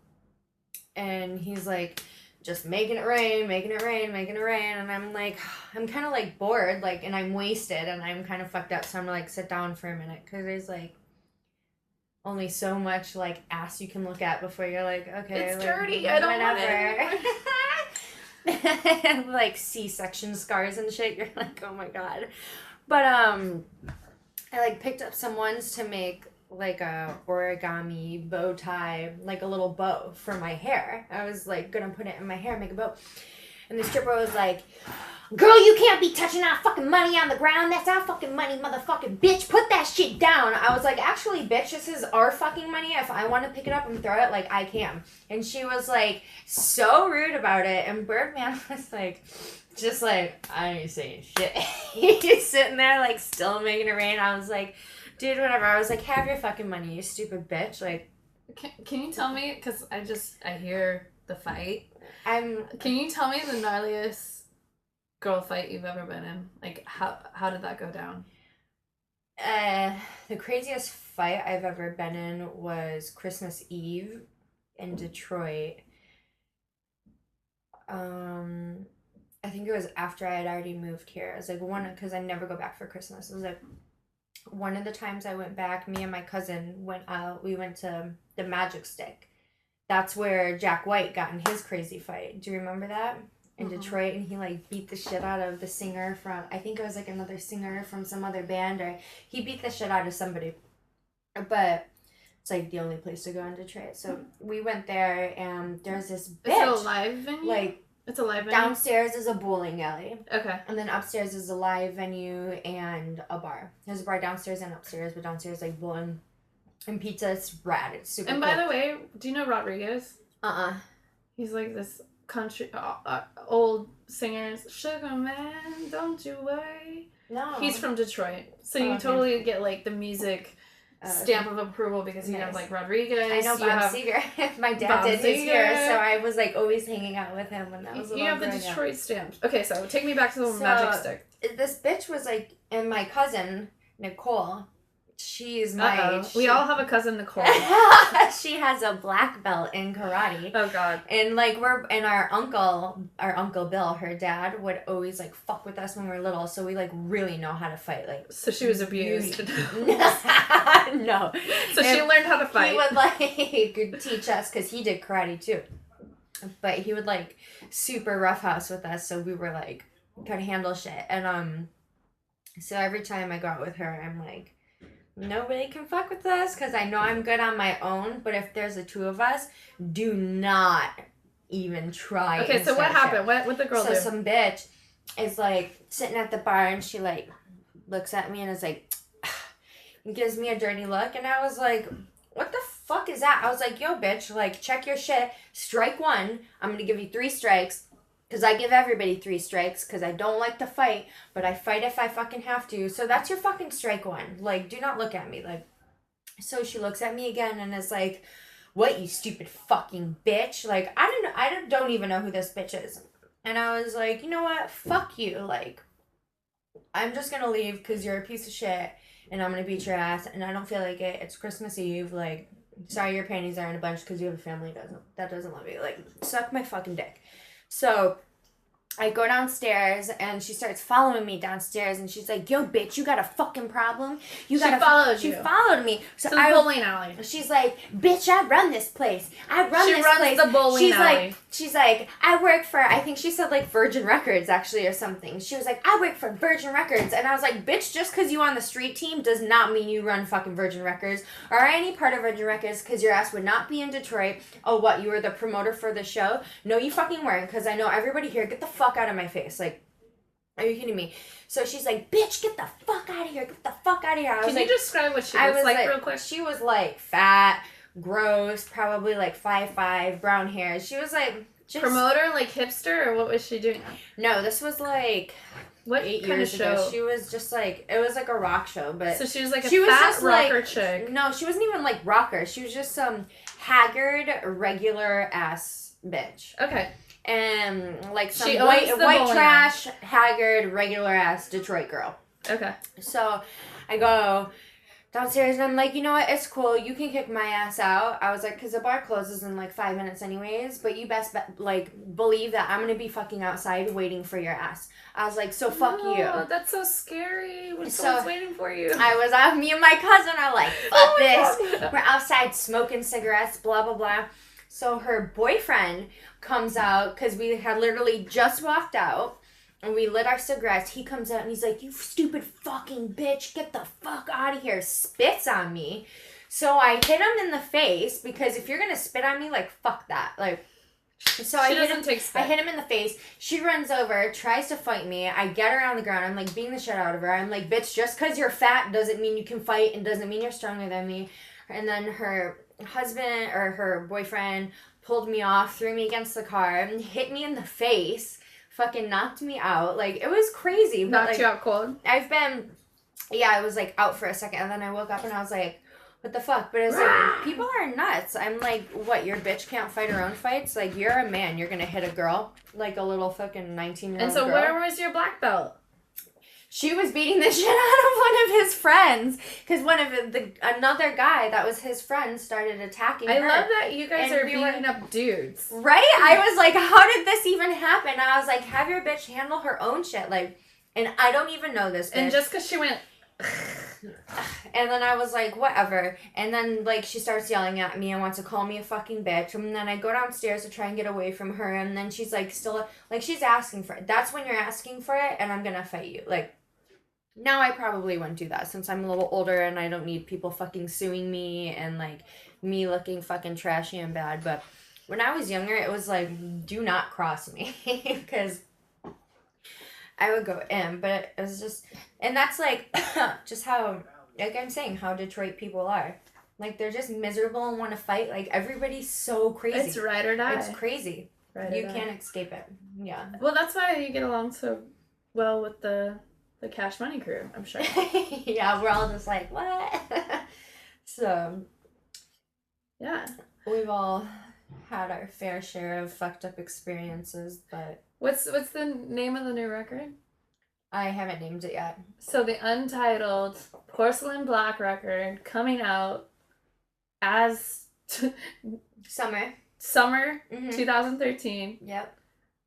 and he's like, just making it rain, making it rain, making it rain, and I'm like, I'm kind of like bored, like, and I'm wasted, and I'm kind of fucked up, so I'm like, sit down for a minute, because there's like only so much like ass you can look at before you're like, okay, It's like, dirty. I don't want it. Like C-section scars and shit. You're like, oh my god. But I like picked up some ones to make like a origami bow tie, like a little bow for my hair. I was like gonna put it in my hair, make a bow. And the stripper was like, girl, you can't be touching our fucking money on the ground. That's our fucking money, motherfucking bitch. Put that shit down. I was like, actually, bitch, this is our fucking money. If I want to pick it up and throw it, like, I can. And she was, like, so rude about it. And Birdman was, like, just like, I ain't saying shit. He's sitting there, like, still making it rain. I was like, dude, whatever. I was like, have your fucking money, you stupid bitch. Like, Can you tell me, because I hear the fight. Can you tell me the gnarliest girl fight you've ever been in? Like, how did that go down? The craziest fight I've ever been in was Christmas Eve in Detroit. I think it was after I had already moved here. It was like because I never go back for Christmas. It was like one of the times I went back, me and my cousin went out. We went to the Magic Stick. That's where Jack White got in his crazy fight. Do you remember that? In Detroit, and he like beat the shit out of the singer from, I think it was like another singer from some other band, or he beat the shit out of somebody. But it's like the only place to go in Detroit. So we went there, and there's this bitch. It's a live venue? Like, it's a live venue? downstairs is a bowling alley. Okay. And then upstairs is a live venue and a bar. There's a bar downstairs and upstairs, but downstairs like bowling and pizza. It's rad. It's super And cool. by the way, do you know Rodriguez? He's like this country old singers. Sugar man, don't you worry. No. He's from Detroit, so you Okay. totally get like the music stamp of approval because you have like Rodriguez. I know you Bob have, Seger. My dad Bob did his Seger. year, so I was like always hanging out with him when I was You have the growing up. Detroit stamp. Okay, so take me back to the So, Magic Stick. This bitch was like, and my cousin Nicole, she's my. We all have a cousin Nicole. She has a black belt in karate. Oh God. And like our uncle Bill, her dad would always like fuck with us when we were little, so we like really know how to fight. Like, So she was abused. no. So she learned how to fight. He would like teach us because he did karate too, but he would like super roughhouse with us, so we were like could handle shit. And so every time I go out with her, I'm like, nobody can fuck with us because I know I'm good on my own. But if there's the two of us, do not even try. Okay, so what happened? What the girl do? So some bitch is like sitting at the bar, and she like looks at me and is like, and gives me a dirty look, and I was like, what the fuck is that? I was like, yo bitch, like check your shit. Strike one. I'm gonna give you 3 strikes. Because I give everybody 3 strikes because I don't like to fight, but I fight if I fucking have to. So that's your fucking strike one. Like, do not look at me. Like, so she looks at me again and is like, what, you stupid fucking bitch? Like, I don't even know who this bitch is. And I was like, you know what? Fuck you. Like, I'm just going to leave because you're a piece of shit and I'm going to beat your ass and I don't feel like it. It's Christmas Eve. Like, sorry your panties are in a bunch because you have a family that doesn't love you. Like, suck my fucking dick. So I go downstairs and she starts following me downstairs and she's like, yo, bitch, you got a fucking problem? She followed you. She followed me. So To the bowling alley. She's like, bitch, I run this place. I run this place. She runs the bowling alley. She's like, I work for, I think she said like Virgin Records actually or something. She was like, I work for Virgin Records. And I was like, bitch, just because you on the street team does not mean you run fucking Virgin Records or any part of Virgin Records because your ass would not be in Detroit. Oh, what? You were the promoter for the show? No, you fucking weren't because I know everybody here, get the fuck out of my face. Like, are you kidding me? So she's like, bitch, get the fuck out of here. Get the fuck out of here. Can you describe what she looks like real quick? She was like fat, gross, probably like 5'5", brown hair. She was like... just promoter, like hipster, or what was she doing? No, this was like... what 8 kind years of show? ago. She was just like... it was like a rock show, but... so she was like a fat rocker chick. No, she wasn't even like rocker. She was just some haggard, regular ass bitch. Okay. And like some She white owns the trash, haggard, regular ass Detroit girl. Okay. So I go downstairs and I'm like, you know what? It's cool. You can kick my ass out. I was like, because the bar closes in like 5 minutes anyways. But you best believe that I'm gonna be fucking outside waiting for your ass. I was like, so fuck you. That's so scary. When So, someone's waiting for you. I was out. Me and my cousin are like, fuck this. God. We're outside smoking cigarettes. Blah blah blah. So her boyfriend comes out because we had literally just walked out. And we lit our cigarettes. He comes out and he's like, you stupid fucking bitch. Get the fuck out of here. Spits on me. So I hit him in the face because if you're going to spit on me, like, fuck that. Like, so I hit him in the face. She runs over, tries to fight me. I get her on the ground. I'm like beating the shit out of her. I'm like, bitch, just because you're fat doesn't mean you can fight and doesn't mean you're stronger than me. And then her husband or her boyfriend pulled me off, threw me against the car, and hit me in the face. Fucking knocked me out. Like, it was crazy. But Knocked like, you out cold? I was like out for a second and then I woke up and I was like, what the fuck? But it's like, people are nuts. I'm like, what, your bitch can't fight her own fights? Like, you're a man. You're gonna hit a girl. Like a little fucking 19-year-old And so girl. where was your black belt? She was beating the shit out of one of his friends. Because another guy that was his friend started attacking her. I love that you guys And are we beating were- up dudes. Right? I was like, how did this even happen? I was like, have your bitch handle her own shit. Like, and I don't even know this bitch. And just because she went... And then I was like, whatever. And then, like, she starts yelling at me and wants to call me a fucking bitch. And then I go downstairs to try and get away from her. And then she's, like, still... like, she's asking for it. That's when you're asking for it, and I'm gonna fight you. Like, now I probably wouldn't do that since I'm a little older and I don't need people fucking suing me and, like, me looking fucking trashy and bad. But when I was younger, it was like, do not cross me. Because I would go in. But it was just... and that's, like, just how... like I'm saying, how Detroit people are. Like, they're just miserable and want to fight. Like, everybody's so crazy. It's ride or die. It's crazy. Ride or You die. can't escape it. Yeah. Well, that's why you get along so well with the Cash Money crew, I'm sure. Yeah, we're all just like, what? So, Yeah. we've all had our fair share of fucked up experiences, but What's the name of the new record? I haven't named it yet. So the Untitled Porcelain Black record coming out as Summer. summer Mhm. 2013 Yep.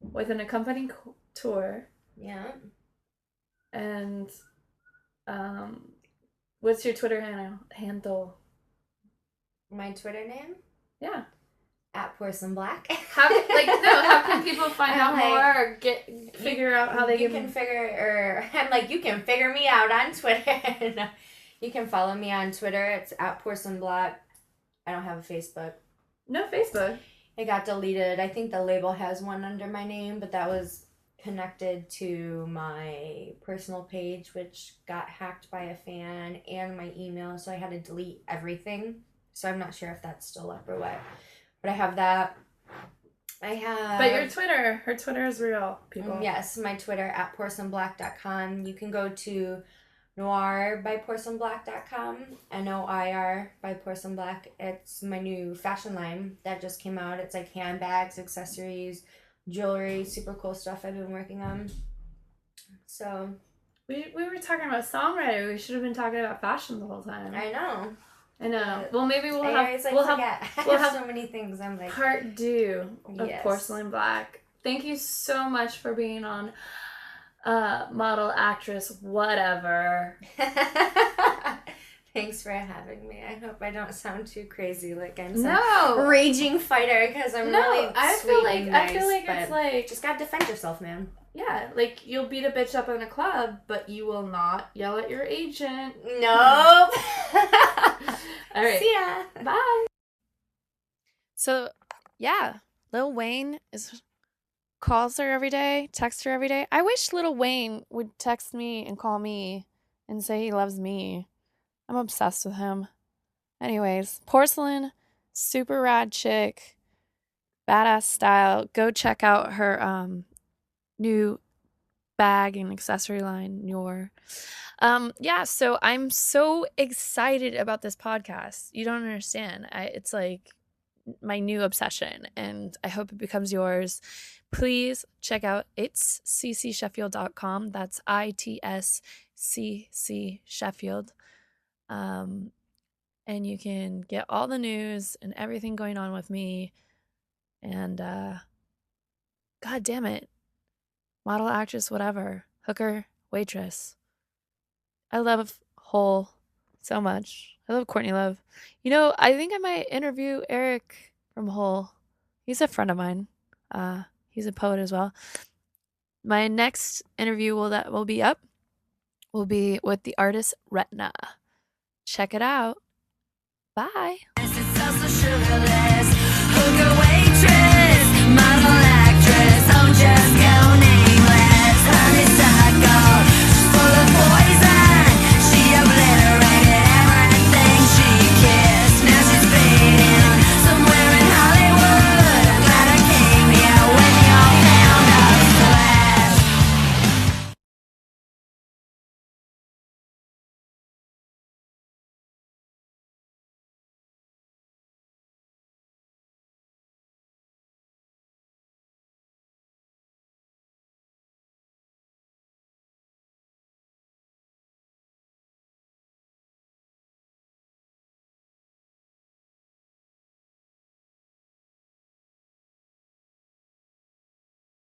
with an accompanying tour. Yeah. And what's your Twitter handle? My Twitter name? Yeah. At Porcelain Black. How can people find out I'm like, more or figure out how they you can I'm like, you can figure me out on Twitter. No, you can follow me on Twitter. It's at Porcelain Black. I don't have a Facebook. No Facebook. It got deleted. I think the label has one under my name, but that was connected to my personal page, which got hacked by a fan, and my email, so I had to delete everything. So I'm not sure if that's still up or what. But I have that. But your Twitter, her Twitter is real, people. Yes, my Twitter at porcelainblack.com. You can go to noir.porcelainblack.com, NOIR by Porcelain Black. It's my new fashion line that just came out. It's like handbags, accessories, jewelry, super cool stuff I've been working on. So We were talking about songwriting. We should have been talking about fashion the whole time. I know. Well, maybe we'll I have always we'll forget. have I have so many things. I'm like, part 2 of Yes. Porcelain Black thank you so much for being on Model, Actress, Whatever. Thanks for having me. I hope I don't sound too crazy, like I'm some No, raging fighter, because I'm really I sweet feel like and nice, it's but like, just gotta defend yourself, man. yeah, like you'll beat a bitch up in a club, but you will not yell at your agent. Nope. All right, See ya. bye. So, yeah, Lil Wayne calls her every day, texts her every day. I wish Lil Wayne would text me and call me and say he loves me. I'm obsessed with him. Anyways, Porcelain, super rad chick, badass style. Go check out her new bag and accessory line, Noor. Yeah, so I'm so excited about this podcast. You don't understand. It's like my new obsession, and I hope it becomes yours. Please check out itsccsheffield.com. That's ITSCC Sheffield. And you can get all the news and everything going on with me. And God damn it. Model, actress, whatever. Hooker, waitress. I love Hole so much. I love Courtney Love. You know, I think I might interview Eric from Hole. He's a friend of mine. He's a poet as well. My next interview that will be up will be with the artist Retina. Check it out. Bye. It's also sugarless. Hooker